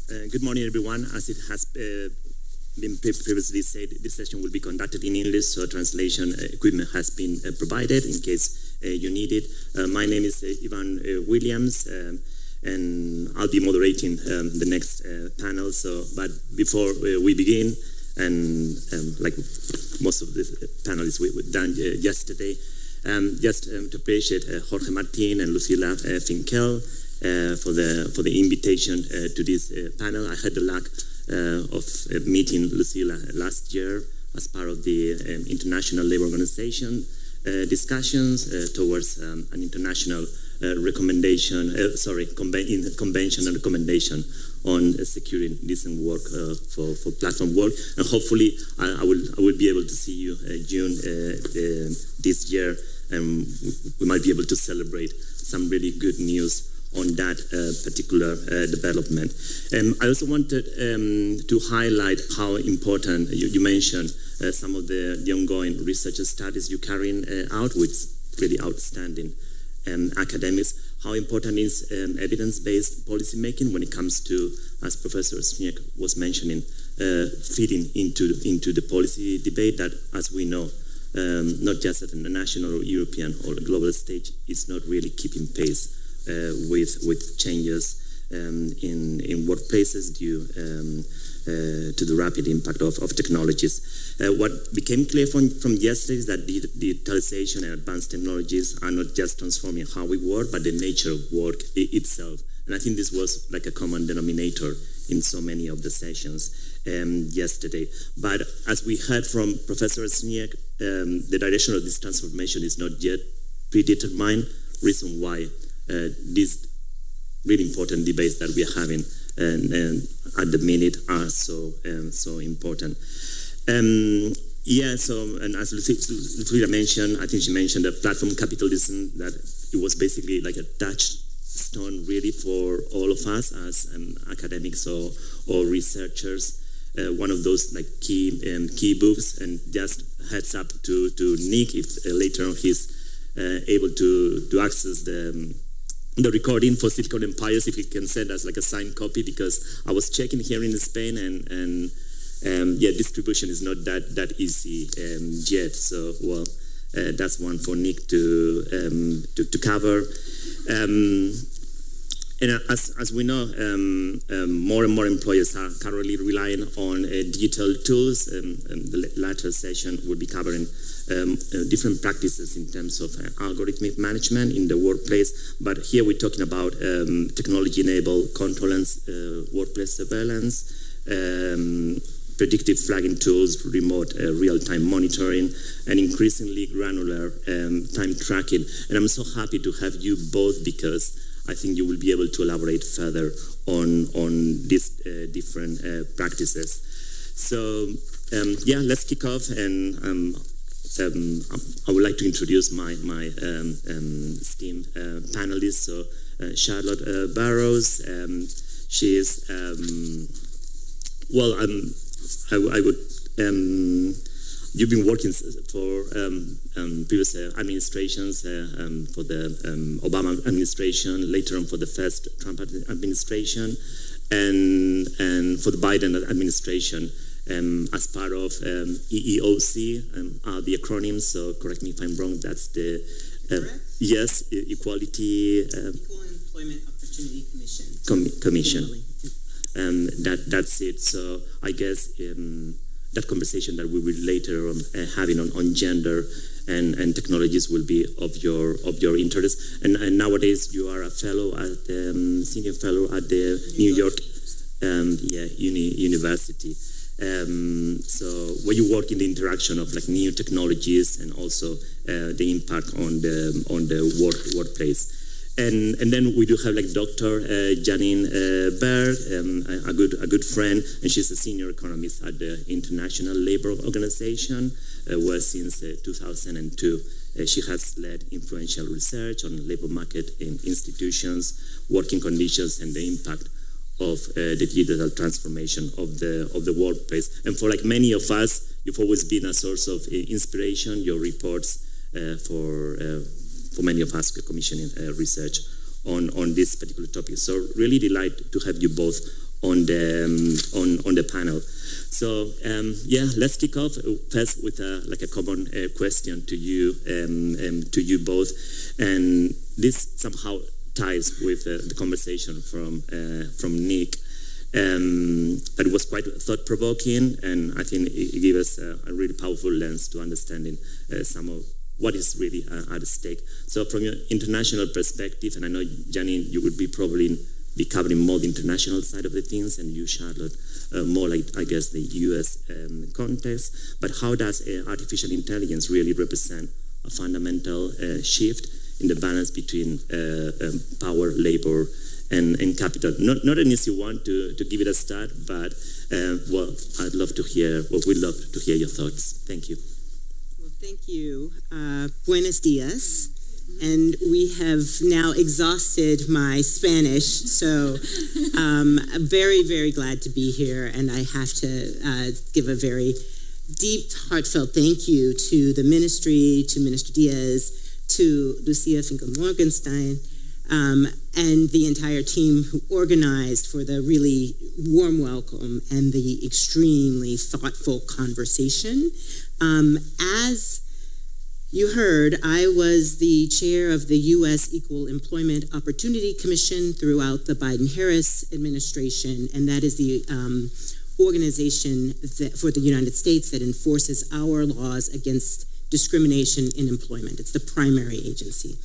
Good morning, everyone. As it has been previously said, this session will be conducted in English, so translation equipment has been provided in case you need it. My name is Ivan Williams, and I'll be moderating the next panel. But before we begin, and like most of the panelists we've done yesterday, just to appreciate Jorge Martin and Lucila Finkel for the invitation to this panel. I had the luck of meeting Lucila last year as part of the International Labour Organization discussions towards an international convention and recommendation on securing decent work for platform work, and hopefully I will be able to see you June this year, and we might be able to celebrate some really good news on that particular development. I also wanted to highlight how important you mentioned some of the ongoing research studies you're carrying out, which is really outstanding. Academics, how important is evidence-based policymaking when it comes to, as Professor Sniek was mentioning, feeding into the policy debate that, as we know, not just at the national or European or global stage, is not really keeping pace with changes in workplaces due to the rapid impact of technologies. What became clear from yesterday is that digitalization and advanced technologies are not just transforming how we work, but the nature of work itself. And I think this was like a common denominator in so many of the sessions yesterday. But as we heard from Professor Sniek, the direction of this transformation is not yet predetermined, reason why these really important debates that we are having at the minute are so important. And as Lucila mentioned, I think she mentioned the platform capitalism, that it was basically like a touchstone really for all of us as academics or researchers. One of those like key books, and just heads up to Nick if later on he's able to access the recording for Silicon Empires, if he can send us like a signed copy, because I was checking here in Spain and distribution is not that easy yet. So that's one for Nick to cover. And as we know, more and more employers are currently relying on digital tools. The latter session will be covering different practices in terms of algorithmic management in the workplace. But here we're talking about technology-enabled control and workplace surveillance, predictive flagging tools, remote real-time monitoring, and increasingly granular time tracking. And I'm so happy to have you both, because I think you will be able to elaborate further on these different practices. So let's kick off, and I would like to introduce my esteemed panelists. So Charlotte Barrows, she is you've been working for previous administrations, for the Obama administration, later on for the first Trump administration, and for the Biden administration, as part of EEOC, are the acronyms, so correct me if I'm wrong, that's the yes, Equality Equal Employment Opportunity Commission. That's it. So I guess that conversation that we will later on having on gender and technologies will be of your interest. And nowadays you are a fellow at senior fellow at the New York University. So where you work in the interaction of like new technologies and also the impact on the workplace. And then we do have like Dr. Janine Berg, a good friend, and she's a senior economist at the International Labour Organization, where since 2002 she has led influential research on labour market in institutions, working conditions, and the impact of the digital transformation of the workplace. And for like many of us, you've always been a source of inspiration. Your reports for many of us commissioning research on this particular topic. So really delighted to have you both on the panel. So let's kick off first with a common question to you both, and this somehow ties with the conversation from Nick. But it was quite thought-provoking, and I think it gave us a really powerful lens to understanding some of what is really at stake. So from your international perspective, and I know, Janine, you would probably be covering more the international side of the things, and you, Charlotte, more like, I guess, the US context. But how does artificial intelligence really represent a fundamental shift in the balance between power, labor, and capital? Not an easy one to give it a start, but we'd love to hear your thoughts. Thank you. Well, thank you. Buenos dias. And we have now exhausted my Spanish, so I'm very, very glad to be here. And I have to give a very deep, heartfelt thank you to the ministry, to Minister Diaz, to Lucia Finkel-Morgenstein, and the entire team who organized for the really warm welcome and the extremely thoughtful conversation. As you heard, I was the chair of the U.S. Equal Employment Opportunity Commission throughout the Biden-Harris administration, and that is the organization for the United States that enforces our laws against discrimination in employment. It's the primary agency.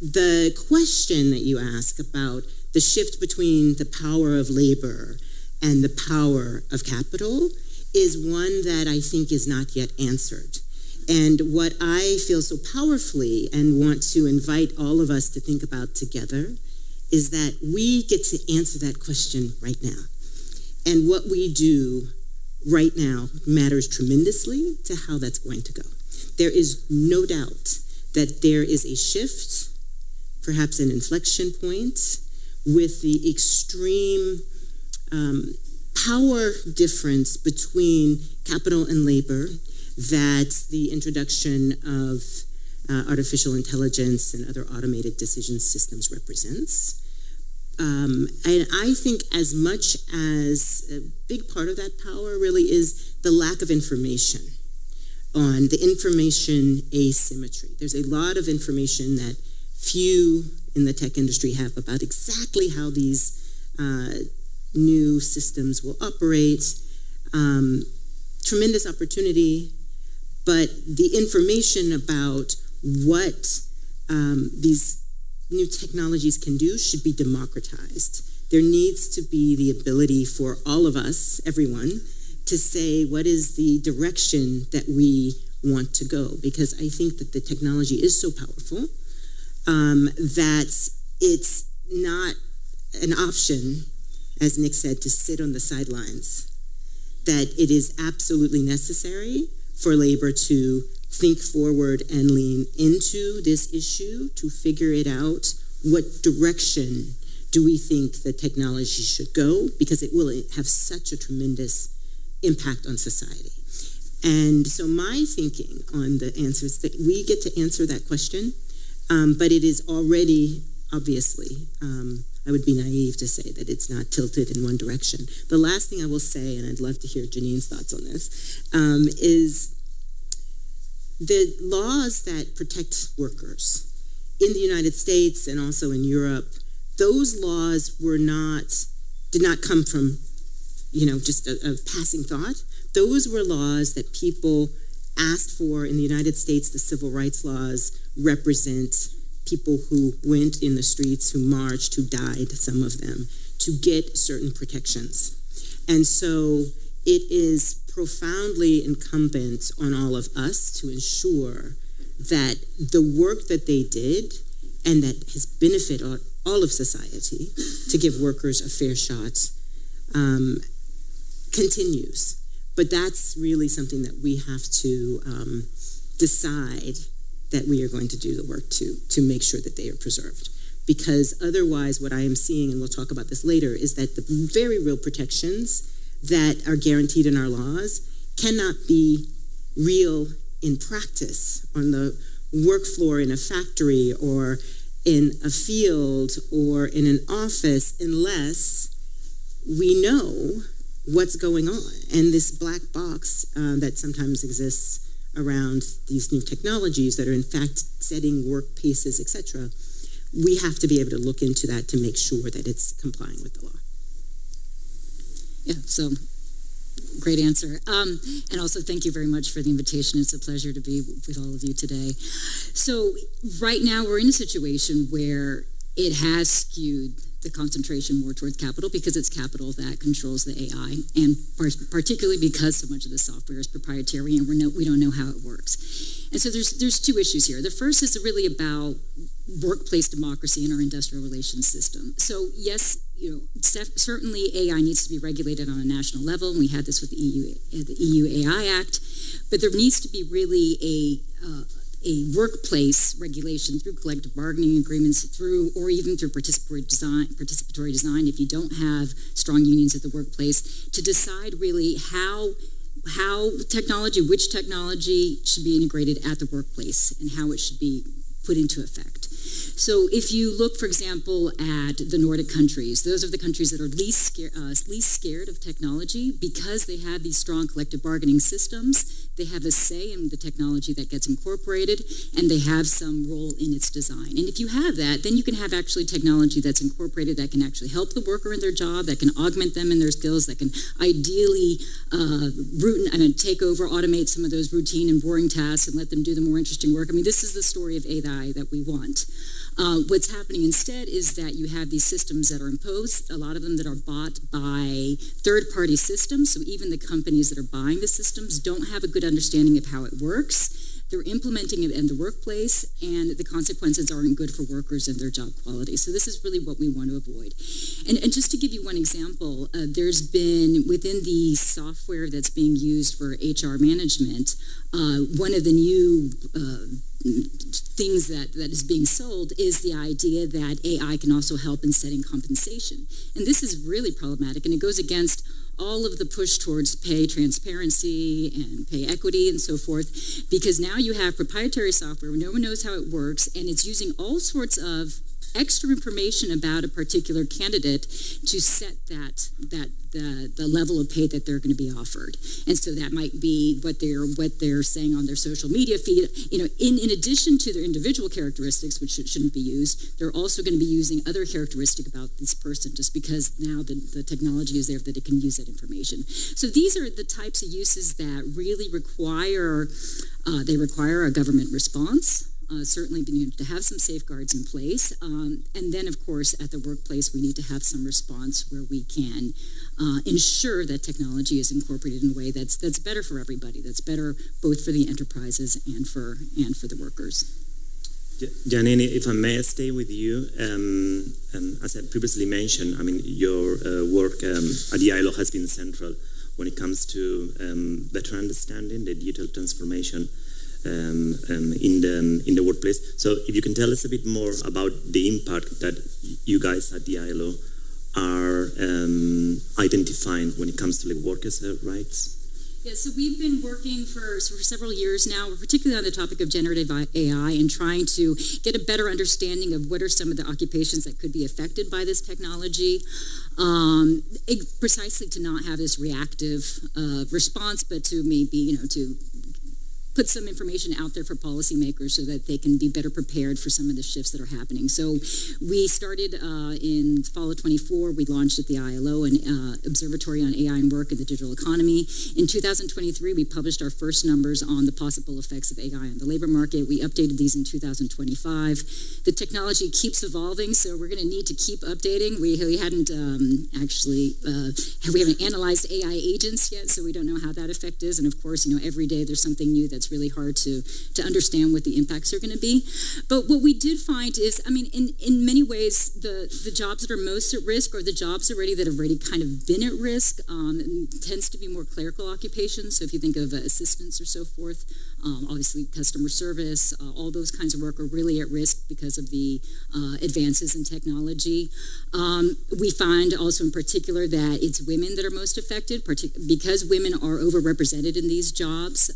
The question that you ask about the shift between the power of labor and the power of capital is one that I think is not yet answered. And what I feel so powerfully and want to invite all of us to think about together is that we get to answer that question right now. And what we do right now matters tremendously to how that's going to go. There is no doubt that there is a shift, perhaps an inflection point, with the extreme power difference between capital and labor that the introduction of artificial intelligence and other automated decision systems represents. And I think as much as a big part of that power really is the lack of information on the information asymmetry. There's a lot of information that few in the tech industry have about exactly how these new systems will operate. Tremendous opportunity, but the information about what these new technologies can do should be democratized. There needs to be the ability for all of us, everyone, to say what is the direction that we want to go, because I think that the technology is so powerful that it's not an option, as Nick said, to sit on the sidelines, that it is absolutely necessary for labor to think forward and lean into this issue, to figure it out. What direction do we think the technology should go? Because it will have such a tremendous impact on society. And so my thinking on the answer is that we get to answer that question, but it is already, obviously, I would be naive to say that it's not tilted in one direction. The last thing I will say, and I'd love to hear Janine's thoughts on this, is the laws that protect workers in the United States and also in Europe, those laws did not come from, just a passing thought. Those were laws that people asked for. In the United States, the civil rights laws represent people who went in the streets, who marched, who died, some of them, to get certain protections. And so it is profoundly incumbent on all of us to ensure that the work that they did and that has benefited all of society to give workers a fair shot continues. But that's really something that we have to decide that we are going to do the work to make sure that they are preserved. Because otherwise what I am seeing, and we'll talk about this later, is that the very real protections that are guaranteed in our laws cannot be real in practice on the work floor in a factory or in a field or in an office unless we know what's going on. And this black box that sometimes exists around these new technologies that are in fact setting work paces, etc., we have to be able to look into that to make sure that it's complying with the law. Yeah, so great answer. And also thank you very much for the invitation. It's a pleasure to be with all of you today. So right now we're in a situation where it has skewed the concentration more towards capital because it's capital that controls the AI, and particularly because so much of the software is proprietary and we don't know how it works. And so there's two issues here. The first is really about workplace democracy in our industrial relations system. So yes, certainly AI needs to be regulated on a national level, and we had this with the EU AI Act, but there needs to be really a workplace regulation through collective bargaining agreements, or even through participatory design, if you don't have strong unions at the workplace, to decide really which technology should be integrated at the workplace and how it should be put into effect. So if you look, for example, at the Nordic countries, those are the countries that are least scared of technology because they have these strong collective bargaining systems. They have a say in the technology that gets incorporated, and they have some role in its design. And if you have that, then you can have actually technology that's incorporated that can actually help the worker in their job, that can augment them in their skills, that can ideally take over, automate some of those routine and boring tasks and let them do the more interesting work. I mean, this is the story of AI that we want. What's happening instead is that you have these systems that are imposed, a lot of them that are bought by third-party systems, so even the companies that are buying the systems don't have a good understanding of how it works. They're implementing it in the workplace, and the consequences aren't good for workers and their job quality. So this is really what we want to avoid. And just to give you one example, there's been, within the software that's being used for HR management, one of the new things that is being sold is the idea that AI can also help in setting compensation. And this is really problematic, and it goes against all of the push towards pay transparency and pay equity and so forth, because now you have proprietary software where no one knows how it works, and it's using all sorts of extra information about a particular candidate to set the level of pay that they're going to be offered. And so that might be what they're saying on their social media feed. In addition to their individual characteristics, which shouldn't be used, they're also going to be using other characteristic about this person just because now the technology is there that it can use that information. So these are the types of uses that really require a government response. Certainly to have some safeguards in place. And then, of course, at the workplace, we need to have some response where we can ensure that technology is incorporated in a way that's better for everybody, that's better both for the enterprises and for the workers. Janine, if I may stay with you, as I previously mentioned, I mean, your work at the ILO has been central when it comes to better understanding the digital transformation in the workplace. So if you can tell us a bit more about the impact that you guys at the ILO are identifying when it comes to workers' rights. Yeah, so we've been working for several years now, particularly on the topic of generative AI, and trying to get a better understanding of what are some of the occupations that could be affected by this technology, precisely to not have this reactive response, but to maybe, to put some information out there for policymakers so that they can be better prepared for some of the shifts that are happening. So we started in fall of 24. We launched at the ILO an observatory on AI and work in the digital economy. In 2023, we published our first numbers on the possible effects of AI on the labor market. We updated these in 2025. The technology keeps evolving, so we're going to need to keep updating. We haven't we haven't analyzed AI agents yet, so we don't know how that effect is. And of course, every day there's something new that's really hard to understand what the impacts are going to be. But what we did find is, in many ways, the jobs that are most at risk are the jobs that have already kind of been at risk. It tends to be more clerical occupations. So if you think of assistants or so forth, obviously customer service, all those kinds of work are really at risk because of the advances in technology. We find also in particular that it's women that are most affected, because women are overrepresented in these jobs.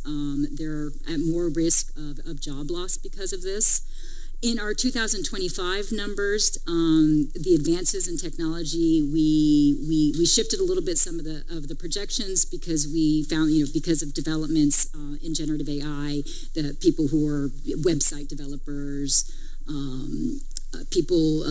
They're at more risk of job loss because of this. In our 2025 numbers, the advances in technology, we shifted a little bit some of the projections because we found, because of developments in generative AI, the people who are website developers, people,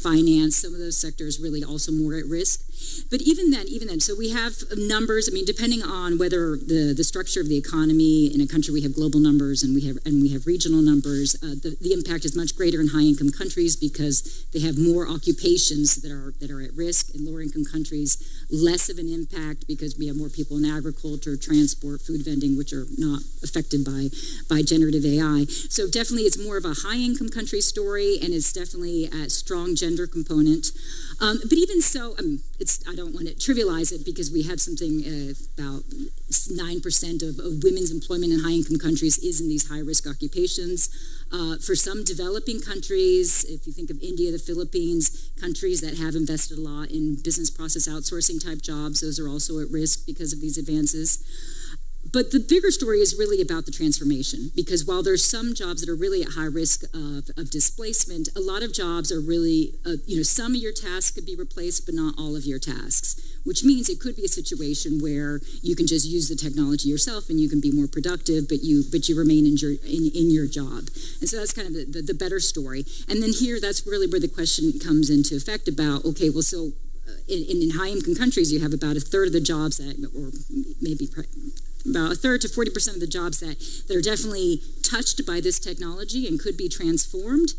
finance, some of those sectors really also more at risk. But even then, so we have numbers. I mean, depending on whether the structure of the economy in a country, we have global numbers and we have regional numbers. The impact is much greater in high-income countries because they have more occupations that are at risk. In lower-income countries, less of an impact because we have more people in agriculture, transport, food vending, which are not affected by generative AI. So definitely, it's more of a high-income country story, and it's definitely a strong gender component. But even so, I don't want to trivialize it because we have something about 9% of women's employment in high-income countries is in these high-risk occupations. For some developing countries, if you think of India, the Philippines, countries that have invested a lot in business process outsourcing type jobs, those are also at risk because of these advances. But the bigger story is really about the transformation, because while there's some jobs that are really at high risk of displacement, a lot of jobs are really, some of your tasks could be replaced, but not all of your tasks, which means it could be a situation where you can just use the technology yourself and you can be more productive, but you remain in your job. And so that's kind of the better story. And then here, that's really where the question comes into effect about, okay, well, so in high-income countries, you have about a third of the jobs that, or maybe about a third to 40% of the jobs that are definitely touched by this technology and could be transformed.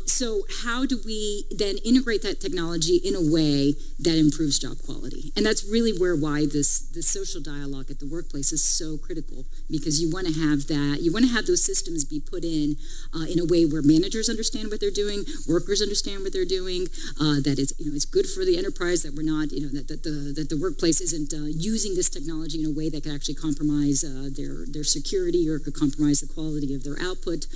So how do we then integrate that technology in a way that improves job quality? And that's really why this social dialogue at the workplace is so critical, because you want to have that, you want to have those systems be put in a way where managers understand what they're doing, workers understand what they're doing, that it's good for the enterprise, that we're not, that the workplace isn't using this technology in a way that could actually compromise their security or could compromise the quality of their output,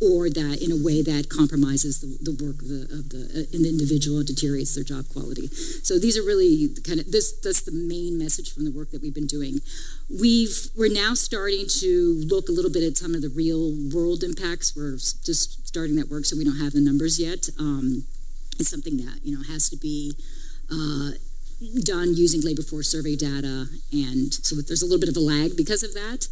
or that in a way that compromises the work of the individual and deteriorates their job quality. So these are really that's the main message from the work that we've been doing. We're now starting to look a little bit at some of the real world impacts. We're just starting that work, so we don't have the numbers yet. It's something that has to be done using labor force survey data, and so there's a little bit of a lag because of that.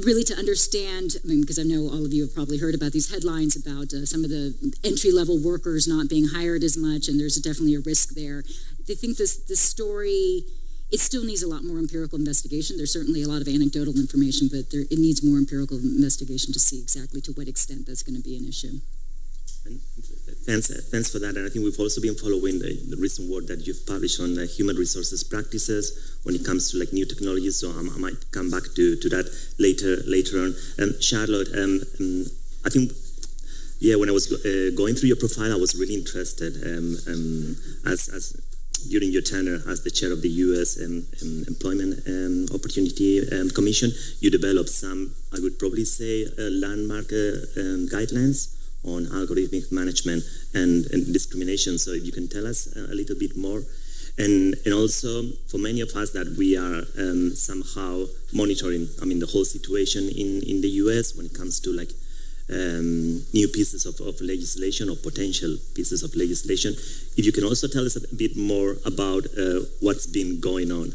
Really to understand, because I know all of you have probably heard about these headlines about some of the entry-level workers not being hired as much, and there's definitely a risk there. I think this story, it still needs a lot more empirical investigation. There's certainly a lot of anecdotal information, but it needs more empirical investigation to see exactly to what extent that's going to be an issue. And thanks for that. And I think we've also been following the recent work that you've published on human resources practices when it comes to new technologies. So I might come back to that later on. Charlotte, I think, when I was going through your profile, I was really interested as during your tenure as the chair of the U.S. Employment Opportunity Commission, you developed some, I would probably say, landmark guidelines on algorithmic management and discrimination. So if you can tell us a little bit more. And also, for many of us that we are somehow monitoring, the whole situation in the U.S. when it comes to new pieces of legislation or potential pieces of legislation. If you can also tell us a bit more about what's been going on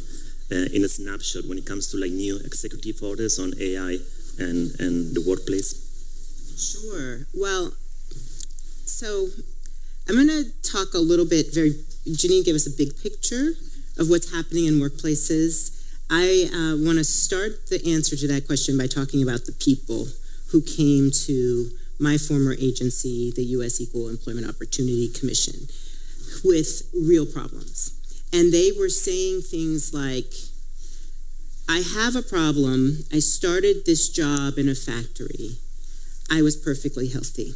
in a snapshot when it comes to new executive orders on AI and the workplace. Sure. Well, so I'm going to talk a little bit, Janine gave us a big picture of what's happening in workplaces. I want to start the answer to that question by talking about the people who came to my former agency, the U.S. Equal Employment Opportunity Commission, with real problems. And they were saying things like, I have a problem. I started this job in a factory. I was perfectly healthy.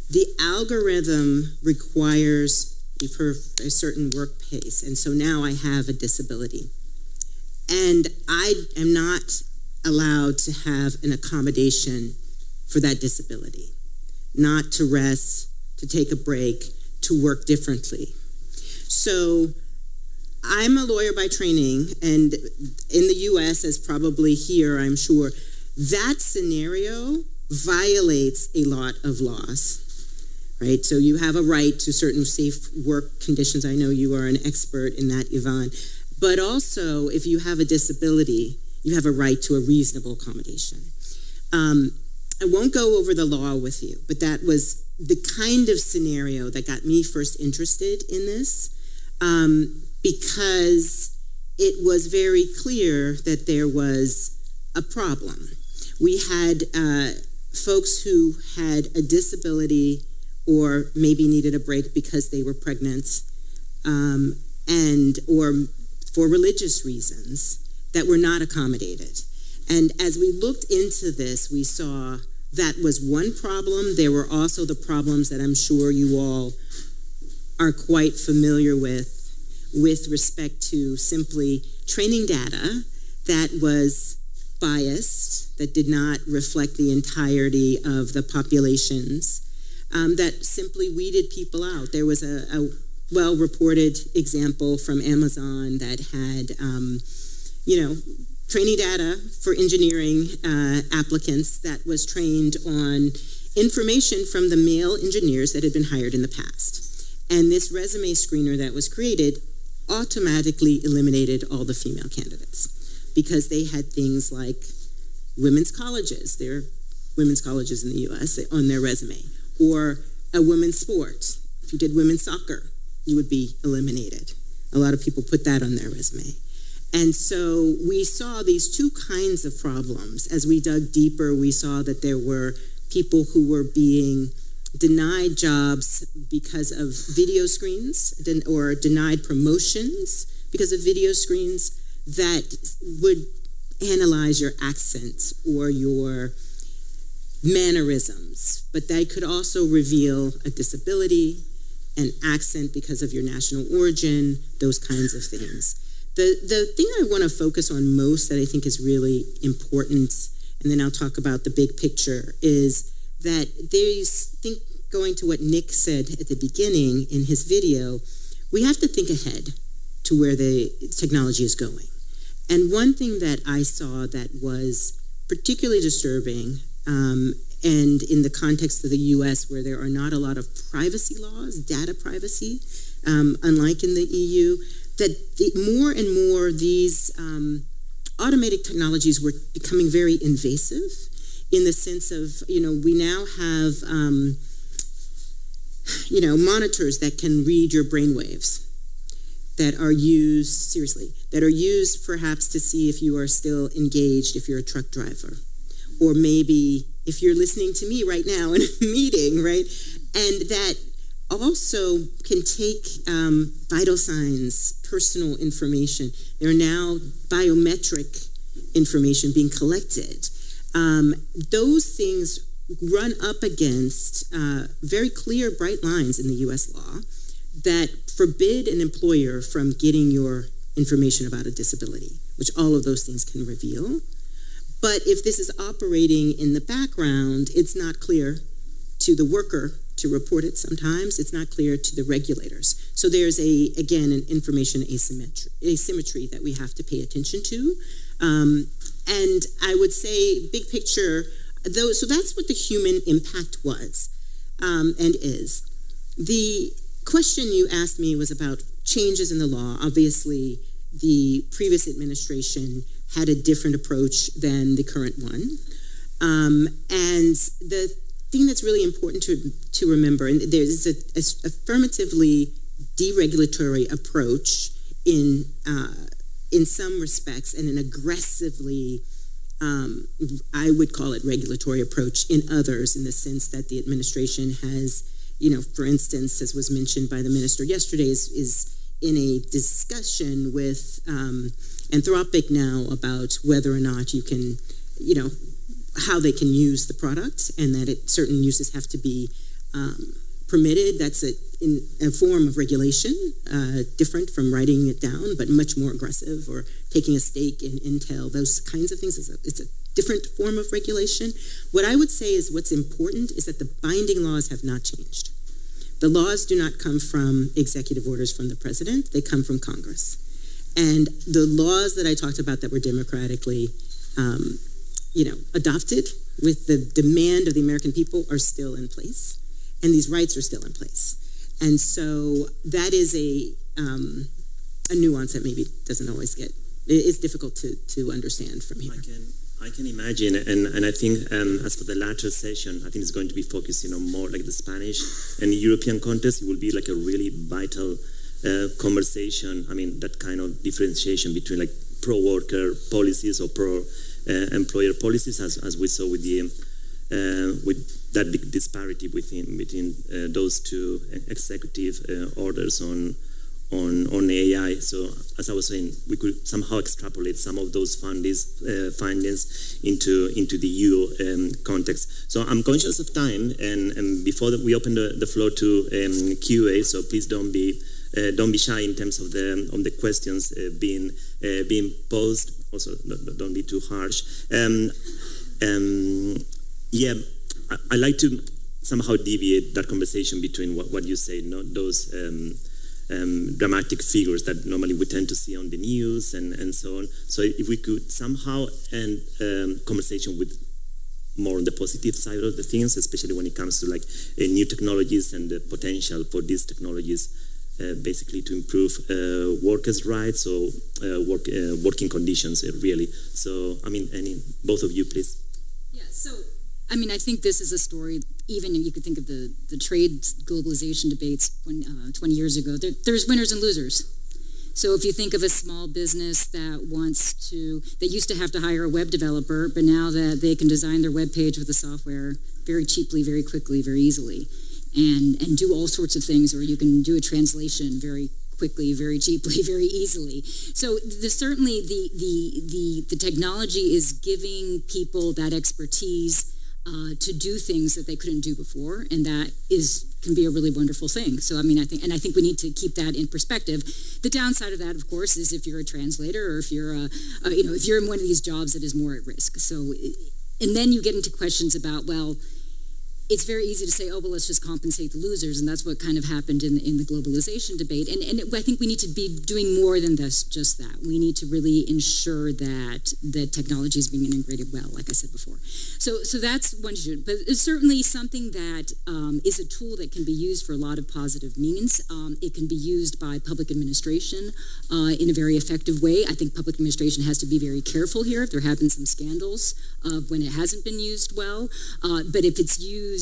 The algorithm requires a certain work pace, and so now I have a disability. And I am not allowed to have an accommodation for that disability, not to rest, to take a break, to work differently. So I'm a lawyer by training, and in the US, as probably here, I'm sure, that scenario violates a lot of laws, right? So you have a right to certain safe work conditions. I know you are an expert in that, Yvonne. But also, if you have a disability, you have a right to a reasonable accommodation. I won't go over the law with you, but that was the kind of scenario that got me first interested in this, because it was very clear that there was a problem. We had folks who had a disability or maybe needed a break because they were pregnant, and or for religious reasons that were not accommodated. And as we looked into this, we saw that was one problem. There were also the problems that I'm sure you all are quite familiar with respect to simply training data that was biased, that did not reflect the entirety of the populations, that simply weeded people out. There was a well-reported example from Amazon that had, training data for engineering applicants that was trained on information from the male engineers that had been hired in the past. And this resume screener that was created automatically eliminated all the female candidates because they had things like women's colleges. There are women's colleges in the U.S. on their resume. Or a women's sport. If you did women's soccer, you would be eliminated. A lot of people put that on their resume. And so we saw these two kinds of problems. As we dug deeper, we saw that there were people who were being denied jobs because of video screens or denied promotions because of video screens that would analyze your accent or your mannerisms, but they could also reveal a disability, an accent because of your national origin, those kinds of things. The thing I want to focus on most that I think is really important, and then I'll talk about the big picture, is that going to what Nick said at the beginning in his video, we have to think ahead to where the technology is going. And one thing that I saw that was particularly disturbing, and in the context of the U.S., where there are not a lot of privacy laws, data privacy, unlike in the EU, that more and more these automated technologies were becoming very invasive in the sense of, we now have, monitors that can read your brainwaves that are used perhaps to see if you are still engaged if you're a truck driver. Or maybe if you're listening to me right now in a meeting, right? And that also can take vital signs, personal information. There are now biometric information being collected. Those things run up against very clear, bright lines in the U.S. law that forbid an employer from getting your information about a disability, which all of those things can reveal. But if this is operating in the background, it's not clear to the worker to report it sometimes. It's not clear to the regulators. So there's, an information asymmetry that we have to pay attention to. And I would say, big picture, so that's what the human impact was and is. The question you asked me was about changes in the law. Obviously, the previous administration had a different approach than the current one. And the thing that's really important to remember, and there's an affirmatively deregulatory approach in some respects, and an aggressively, I would call it regulatory approach in others, in the sense that the administration has, for instance, as was mentioned by the minister yesterday, is in a discussion with Anthropic now about whether or not you can, how they can use the product, and that certain uses have to be permitted. That's in a form of regulation, different from writing it down, but much more aggressive, or taking a stake in Intel, those kinds of things. It's a different form of regulation. What I would say is what's important is that the binding laws have not changed. The laws do not come from executive orders from the president. They come from Congress. And the laws that I talked about that were democratically, adopted with the demand of the American people are still in place, and these rights are still in place. And so that is a nuance that maybe doesn't always get, it's difficult to understand from here. I can imagine, and I think as for the latter session, I think it's going to be focused, more like the Spanish and European context. It will be like a really vital conversation. I mean, that kind of differentiation between like pro-worker policies or pro-employer policies, as we saw with the with that big disparity between those two executive orders on AI. So as I was saying, we could somehow extrapolate some of those findings into the EU context. So I'm conscious of time, and before we open the floor to QA, so please don't be shy in terms of the questions being posed. Also, don't be too harsh. I like to somehow deviate that conversation between what you say, those dramatic figures that normally we tend to see on the news and so on. So if we could somehow end conversation with more on the positive side of the things, especially when it comes to like new technologies and the potential for these technologies basically to improve workers' rights or working conditions, really. So, I mean, both of you, please. Yeah, so, I mean, I think this is a story, even if you could think of the trade globalization debates 20 years ago, there's winners and losers. So if you think of a small business that used to have to hire a web developer, but now that they can design their web page with the software very cheaply, very quickly, very easily, and do all sorts of things, or you can do a translation very quickly, very cheaply, very easily. So certainly the technology is giving people that expertise to do things that they couldn't do before, and that can be a really wonderful thing. So I mean, I think we need to keep that in perspective. The downside of that, of course, is if you're a translator, or if you're if you're in one of these jobs that is more at risk. So, and then you get into questions about, well, it's very easy to say, oh, well, let's just compensate the losers, and that's what kind of happened in the globalization debate. And I think we need to be doing more than just that. We need to really ensure that the technology is being integrated well, like I said before. So that's one issue. But it's certainly something that is a tool that can be used for a lot of positive means. It can be used by public administration in a very effective way. I think public administration has to be very careful here. There have been some scandals when it hasn't been used well. But if it's used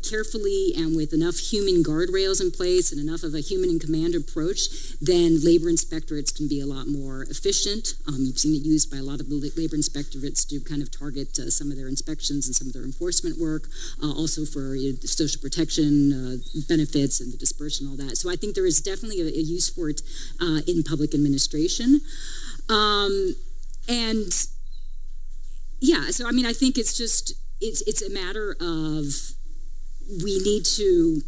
carefully and with enough human guardrails in place and enough of a human in command approach, then labor inspectorates can be a lot more efficient. You've seen it used by a lot of labor inspectorates to kind of target some of their inspections and some of their enforcement work, also for social protection benefits and the dispersion, all that. So I think there is definitely a use for it in public administration. And yeah, so I mean, I think it's a matter of we need to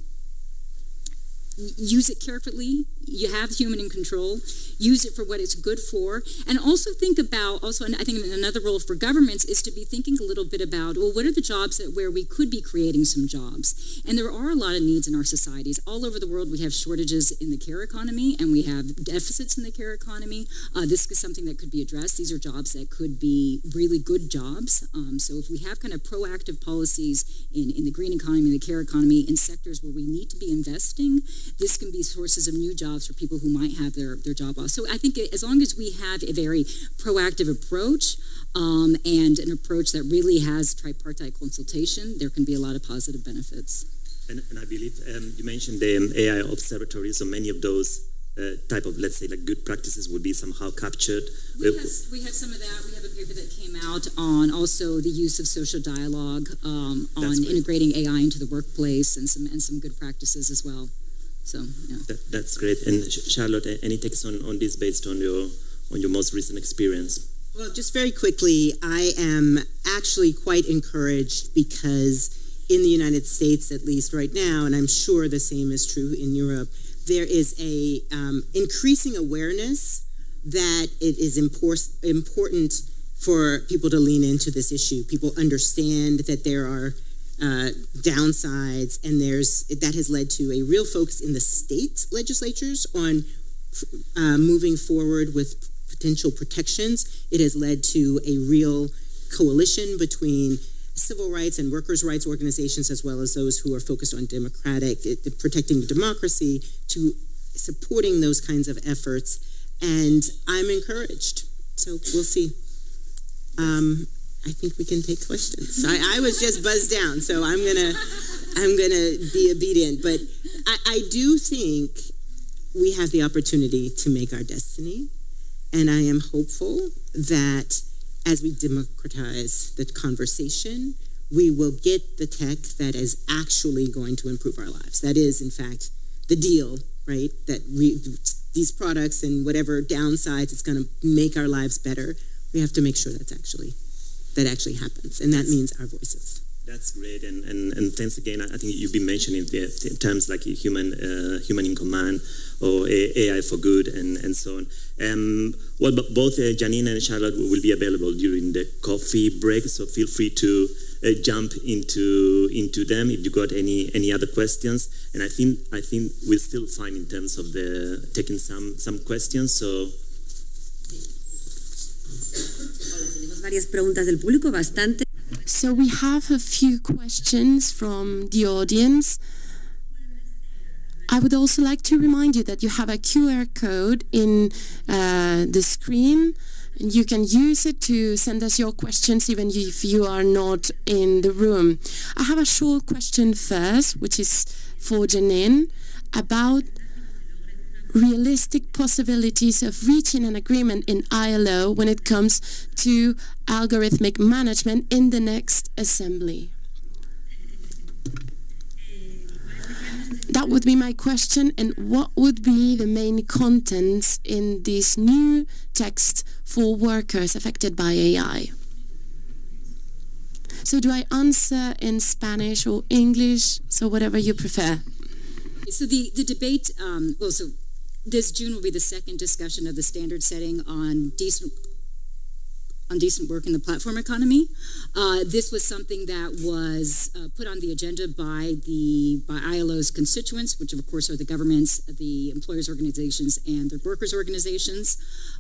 use it carefully. You have human in control. Use it for what it's good for. And also think about, and I think another role for governments is to be thinking a little bit about, well, what are the jobs where we could be creating some jobs? And there are a lot of needs in our societies. All over the world, we have shortages in the care economy, and we have deficits in the care economy. This is something that could be addressed. These are jobs that could be really good jobs. So if we have kind of proactive policies in the green economy, the care economy, in sectors where we need to be investing, this can be sources of new jobs for people who might have their job lost. So I think as long as we have a very proactive approach and an approach that really has tripartite consultation, there can be a lot of positive benefits. And I believe you mentioned the AI observatory, so many of those type of, let's say, like good practices would be somehow captured. We have some of that. We have a paper that came out on also the use of social dialogue, on integrating AI into the workplace, and some good practices as well. So yeah. That's great. And Charlotte, any takes on this based on your most recent experience? Well, just very quickly, I am actually quite encouraged because in the United States, at least right now, and I'm sure the same is true in Europe, there is a increasing awareness that it is important for people to lean into this issue. People understand that there are downsides, and that has led to a real focus in the state legislatures on moving forward with potential protections. It has led to a real coalition between civil rights and workers' rights organizations, as well as those who are focused on protecting democracy, to supporting those kinds of efforts. And I'm encouraged. So we'll see. I think we can take questions. I was just buzzed down, so I'm gonna be obedient. But I do think we have the opportunity to make our destiny, and I am hopeful that as we democratize the conversation, we will get the tech that is actually going to improve our lives. That is, in fact, the deal, right? That these products and whatever downsides, it's going to make our lives better. We have to make sure that actually happens, and that means our voices. That's great, and thanks again. I think you've been mentioning the terms like human in command or AI for good and so on. Well, both Janine and Charlotte will be available during the coffee break, so feel free to jump into them if you got any other questions. And I think we're still fine in terms of taking some questions. So. Varias preguntas del público, bastante. So we have a few questions from the audience. I would also like to remind you that you have a QR code in the screen, and you can use it to send us your questions even if you are not in the room. I have a short question first, which is for Janine, about realistic possibilities of reaching an agreement in ILO when it comes to algorithmic management in the next assembly. That would be my question. And what would be the main contents in this new text for workers affected by AI? So do I answer in Spanish or English? So whatever you prefer. So the debate, so this June will be the second discussion of the standard setting on decent work in the platform economy. This was something that was put on the agenda by ILO's constituents, which of course are the governments, the employers' organizations, and the workers' organizations.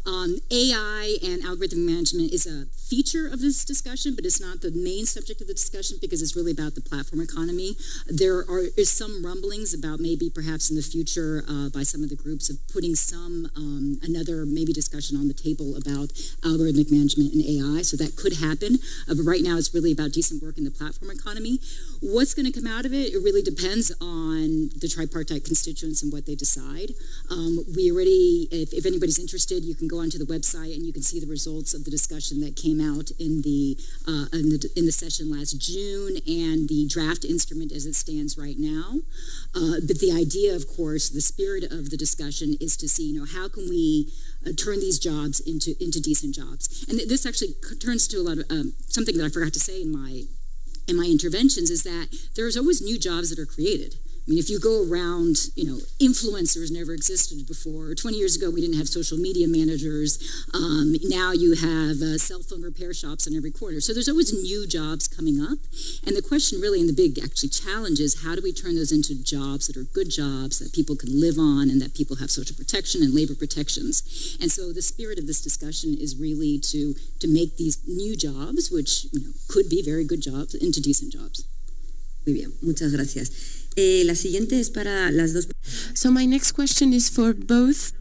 AI and algorithm management is a feature of this discussion, but it's not the main subject of the discussion because it's really about the platform economy. There is some rumblings about maybe perhaps in the future by some of the groups of putting another maybe discussion on the table about algorithmic management and AI, so that could happen. But right now it's really about decent work in the platform economy. What's going to come out of it? It really depends on the tripartite constituents and what they decide. We already, if anybody's interested, you can go onto the website and you can see the results of the discussion that came out in the session last June and the draft instrument as it stands right now. But the idea, of course, the spirit of the discussion is to see, how can we turn these jobs into decent jobs? And this actually turns to a lot of something that I forgot to say in my interventions is that there's always new jobs that are created. I mean, if you go around, influencers never existed before. 20 years ago, we didn't have social media managers. Now you have cell phone repair shops on every corner. So there's always new jobs coming up. And the question really, and the big actually challenge is how do we turn those into jobs that are good jobs that people can live on and that people have social protection and labor protections. And so the spirit of this discussion is really to make these new jobs, which could be very good jobs, into decent jobs. Muy bien, muchas gracias. La siguiente es para las dos. So my next question is for both